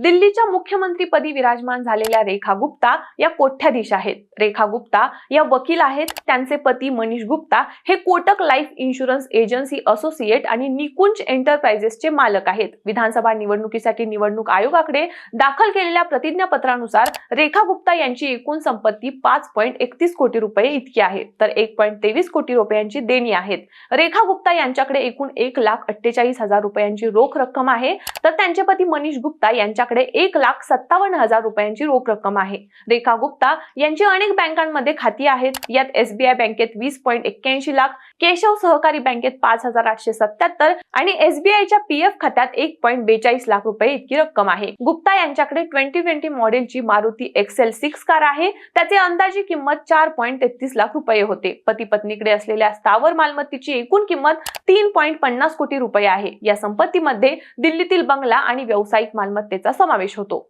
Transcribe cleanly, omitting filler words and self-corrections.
दिल्लीच्या मुख्यमंत्रीपदी विराजमान झालेल्या रेखा गुप्ता या कोट्याधीश आहेत. रेखा गुप्ता या वकील आहेत. त्यांचे पती मनीष गुप्ता हे Kotak life insurance agency associate आणि निकुंज एंटरप्राइजेसचे मालक आहेत. विधानसभा निवडणुकीसाठी निवडणूक आयोगाकडे दाखल केलेल्या प्रतिज्ञापत्रानुसार रेखा गुप्ता यांची एकूण संपत्ती 5.31 कोटी रुपये इतकी आहे, तर 1.23 कोटी रुपयांची देणी आहेत. रेखा गुप्ता यांच्याकडे एकूण 1,48,000 रुपयांची रोख रक्कम आहे, तर त्यांचे पती मनीष गुप्ता यांच्याकडे 1,57,000 रुपयांची रोख रक्कम आहे. रेखा गुप्ता यांची अनेक बँकांमध्ये खाती आहेत. यात SBI बँकेत 20.81 लाख, केशव सहकारी बँकेत 5,877 आणि SBIच्या PF खात्यात 1.42 लाख रुपये इतकी रक्कम आहे. गुप्ता यांच्याकडे 2020 मॉडेलची मारुती XL6 कार आहे. त्याची अंदाजी किंमत 4.33 लाख रुपये होते. पती पत्नीकडे असलेल्या स्थावर मालमत्तेची एकूण किंमत 3.50 कोटी रुपये आहे. या संपत्तीमध्ये दिल्लीतील बंगला आणि व्यावसायिक मालमत्तेचा समावेश होतो.